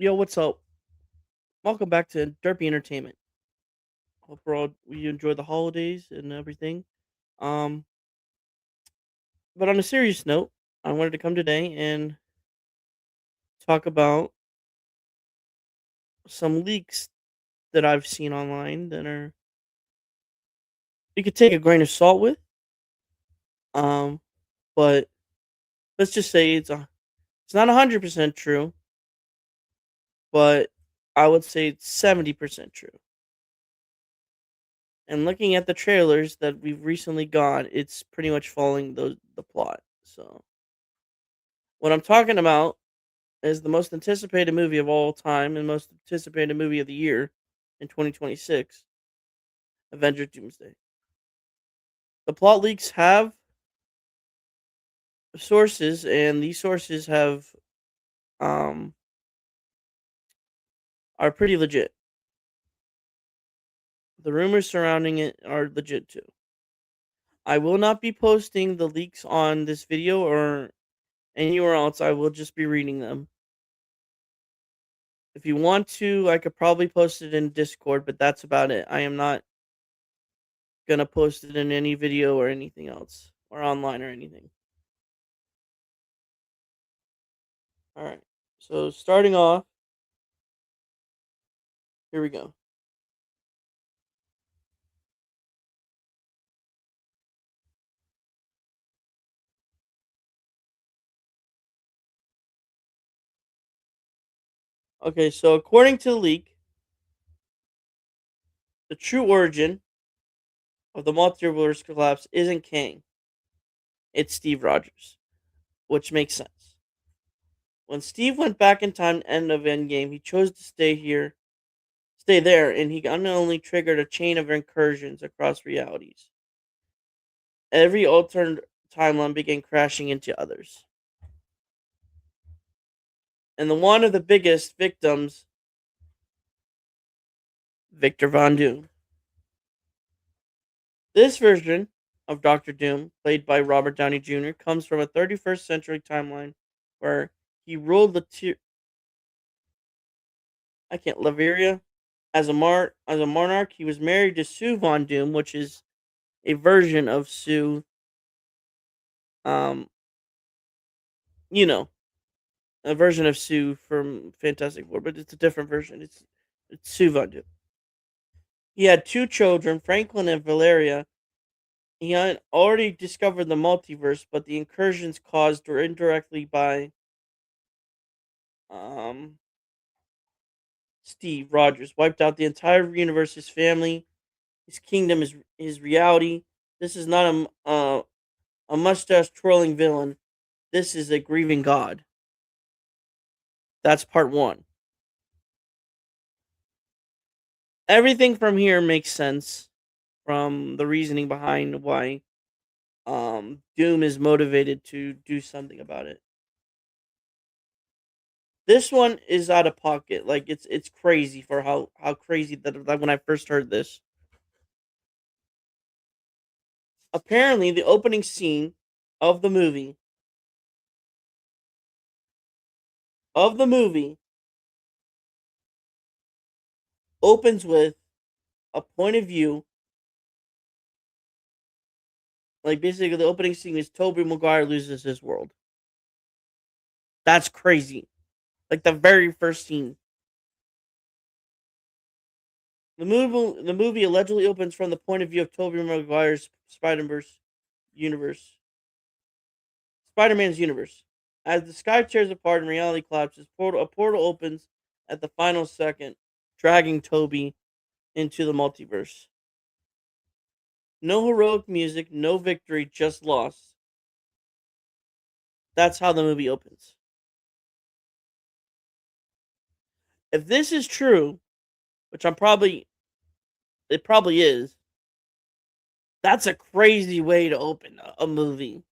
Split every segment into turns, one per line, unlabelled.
Yo, what's up? Welcome back to Derpy Entertainment. Hope you enjoy the holidays and everything. Um, but on a serious note, I wanted to come today and talk about some leaks that I've seen online that are you could take a grain of salt with. Um, but let's just say it's not 100% true, but I would say it's 70% true. And looking at the trailers that we've recently got, it's pretty much following the plot. So what I'm talking about is the most anticipated movie of all time and most anticipated movie of the year in 2026, Avengers Doomsday. The plot leaks have sources, and these sources have um are pretty legit. The rumors surrounding it are legit too. I will not be posting the leaks on this video or anywhere else. I will just be reading them. If you want to, I could probably post it in Discord, but that's about it. I am not gonna post it in any video or anything else or online or anything. All right. So starting off, here we go. Okay, so according to the leak, the true origin of the multiverse collapse isn't Kang. It's Steve Rogers, which makes sense. When Steve went back in time to end of Endgame, he chose to stay there, and he unknowingly triggered a chain of incursions across realities. Every alternate timeline began crashing into others. And the one of the biggest victims, Victor Von Doom. This version of Doctor Doom, played by Robert Downey Jr., comes from a 31st century timeline where he ruled I can't Laveria as a monarch. He was married to Sue Von Doom, which is a version of Sue. Um, you know, a version of Sue from Fantastic Four, but it's a different version. It's Sue Von Doom. He had two children, Franklin and Valeria. He had already discovered the multiverse, but the incursions caused or indirectly by um Steve Rogers wiped out the entire universe, his family, his kingdom, his reality. This is not a mustache twirling villain. This is a grieving god. That's part one. Everything from here makes sense from the reasoning behind why Doom is motivated to do something about it. This one is out of pocket. Like it's crazy for how crazy that when I first heard this. Apparently, the opening scene of the movie of the movie opens with a point of view. Like basically, the opening scene is Toby Maguire loses his world. That's crazy. Like the very first scene. The movie allegedly opens from the point of view of Toby Maguire's universe, Spider-Man's universe. As the sky tears apart and reality collapses, a portal opens at the final second, dragging Toby into the multiverse. No heroic music, no victory, just loss. That's how the movie opens. If this is true, which it probably is, that's a crazy way to open a movie.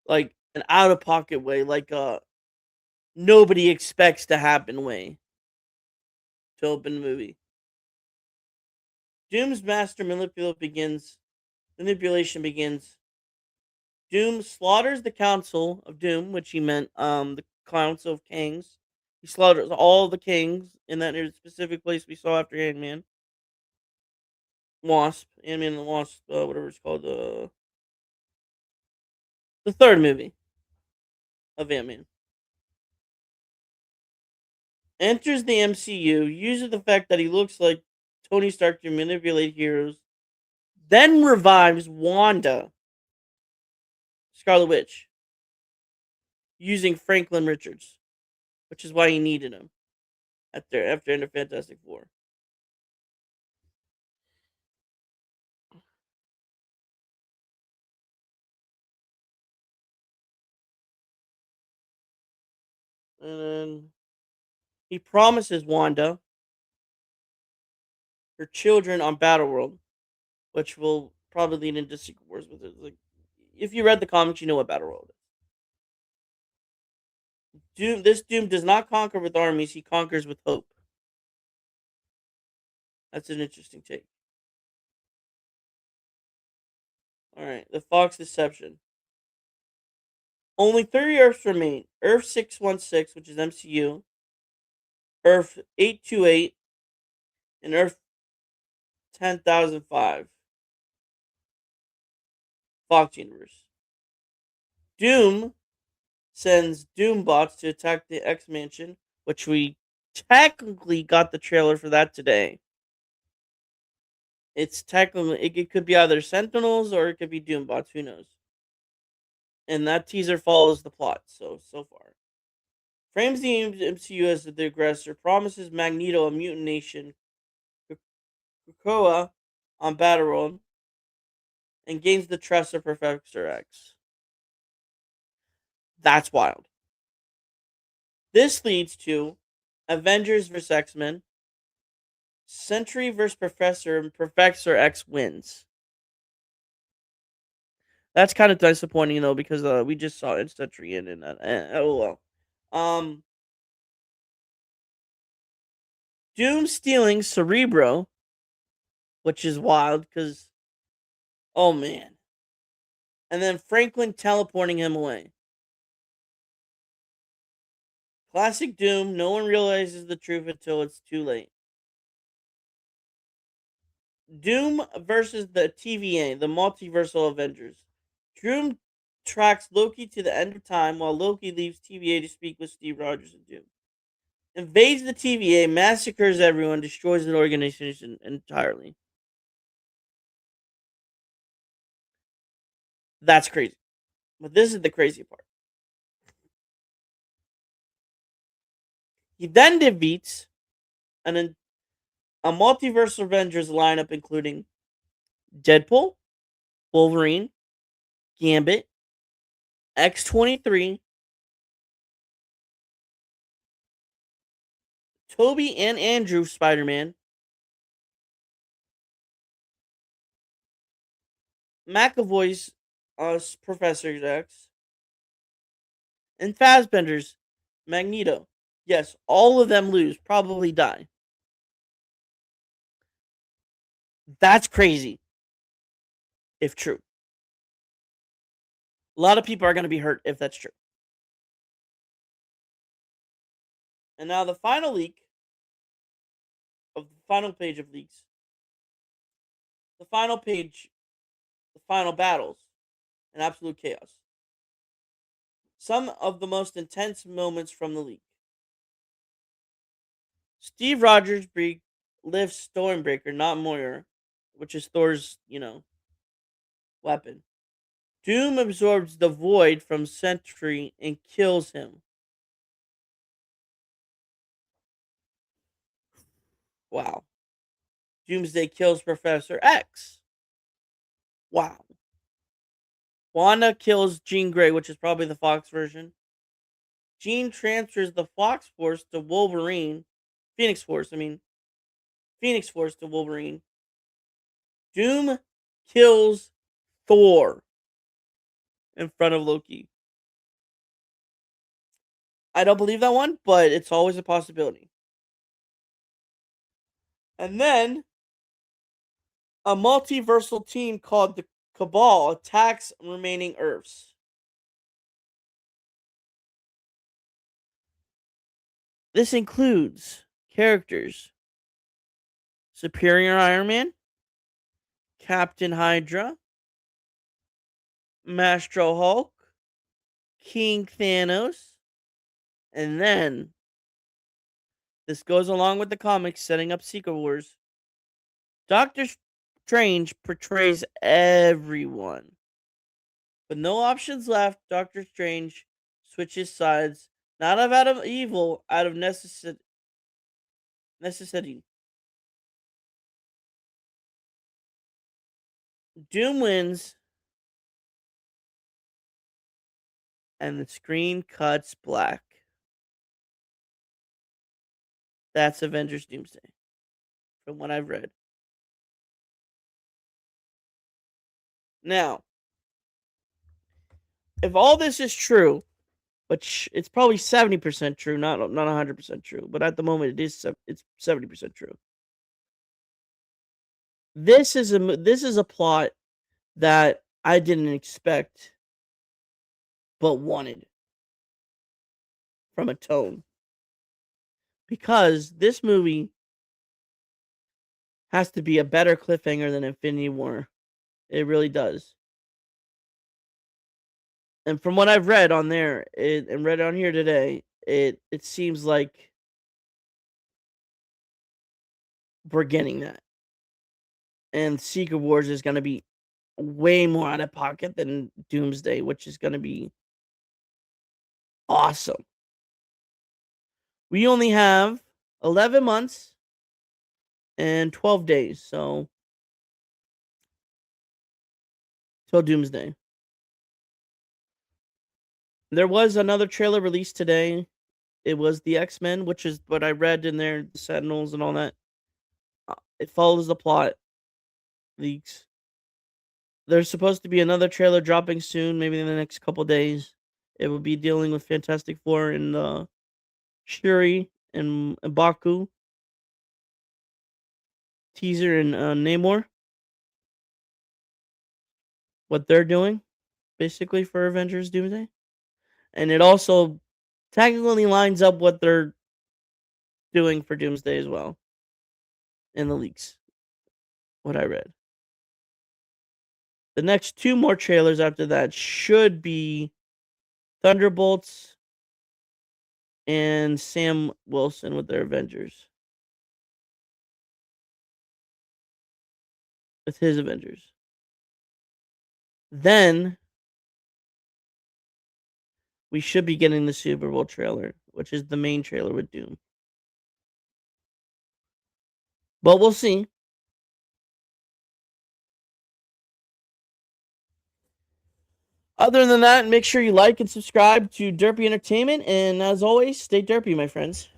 Like an out of pocket way, like a nobody expects to happen way to open the movie. Doom's master manipulation begins. Doom slaughters the Council of Doom, which he meant the Council of Kings, He slaughters all the kings in that specific place we saw after Ant-Man. Wasp. Ant-Man and the Wasp, whatever it's called. The third movie of Ant-Man. Enters the MCU, uses the fact that he looks like Tony Stark to manipulate heroes, then revives Wanda, Scarlet Witch, using Franklin Richards, which is why he needed him after End of Fantastic Four. And then he promises Wanda her children on Battleworld, which will probably lead into Secret Wars with it. Like, if you read the comics, you know what Battleworld is. Doom does not conquer with armies; he conquers with hope. That's an interesting take. All right, the Fox Deception. Only 3 Earths remain: Earth 616, which is MCU, Earth 828, and Earth 10,005. Fox Universe. Doom sends Doombots to attack the X Mansion, which we technically got the trailer for that today. It's technically it could be either Sentinels or it could be Doombots. Who knows? And that teaser follows the plot. So far, frames the MCU as the aggressor, promises Magneto a mutant nation, Krakoa on Battleworld, and gains the trust of Professor X. That's wild. This leads to Avengers vs X-Men, Sentry vs Professor, and Professor X wins. That's kind of disappointing though because we just saw Sentry in that. Oh well. Um, Doom stealing Cerebro, which is wild because oh man, and then Franklin teleporting him away. Classic Doom. No one realizes the truth until it's too late. Doom versus the TVA, the multiversal Avengers. Doom tracks Loki to the end of time while Loki leaves TVA to speak with Steve Rogers and Doom. Invades the TVA, massacres everyone, destroys the organization entirely. That's crazy. But this is the crazy part. He then defeats a multiverse Avengers lineup including Deadpool, Wolverine, Gambit, X-23, Toby and Andrew Spider-Man, McAvoy's Professor X, and Fassbender's Magneto. Yes, all of them lose, probably die. That's crazy, if true. A lot of people are going to be hurt if that's true. And now the final leak of the final page of leaks, the final page, the final battles, and absolute chaos. Some of the most intense moments from the leak. Steve Rogers lifts Stormbreaker, not Moira, which is Thor's, weapon. Doom absorbs the void from Sentry and kills him. Wow. Doomsday kills Professor X. Wow. Wanda kills Jean Grey, which is probably the Fox version. Jean transfers the Fox Force to Wolverine. Phoenix Force, I mean. Phoenix Force to Wolverine. Doom kills Thor in front of Loki. I don't believe that one, but it's always a possibility. And then a multiversal team called the Cabal attacks remaining Earths. This includes characters Superior Iron Man, Captain Hydra, Maestro Hulk, King Thanos, and then this goes along with the comics setting up Secret Wars. Doctor Strange portrays everyone. With no options left, Doctor Strange switches sides, not out of evil, out of necessity. Doom wins, and the screen cuts black. That's Avengers Doomsday, from what I've read. Now, if all this is true, but it's probably 70% true, not 100% true, but at the moment it's 70% true. This is a plot that I didn't expect, but wanted from a tone, because this movie has to be a better cliffhanger than Infinity War. It really does. And from what I've read on there and read on here today, it seems like we're getting that. And Secret Wars is going to be way more out of pocket than Doomsday, which is going to be awesome. We only have 11 months and 12 days, so till Doomsday. There was another trailer released today. It was the X-Men, which is what I read in there, the Sentinels and all that. It follows the plot leaks. There's supposed to be another trailer dropping soon, maybe in the next couple days. It will be dealing with Fantastic Four and Shuri and Baku. Teaser and Namor. What they're doing, basically, for Avengers Doomsday. And it also technically lines up what they're doing for Doomsday as well. In the leaks. What I read. The next two more trailers after that should be Thunderbolts and Sam Wilson with their Avengers. With his Avengers. Then we should be getting the Super Bowl trailer, which is the main trailer with Doom. But we'll see. Other than that, make sure you like and subscribe to Derpy Entertainment. And as always, stay derpy, my friends.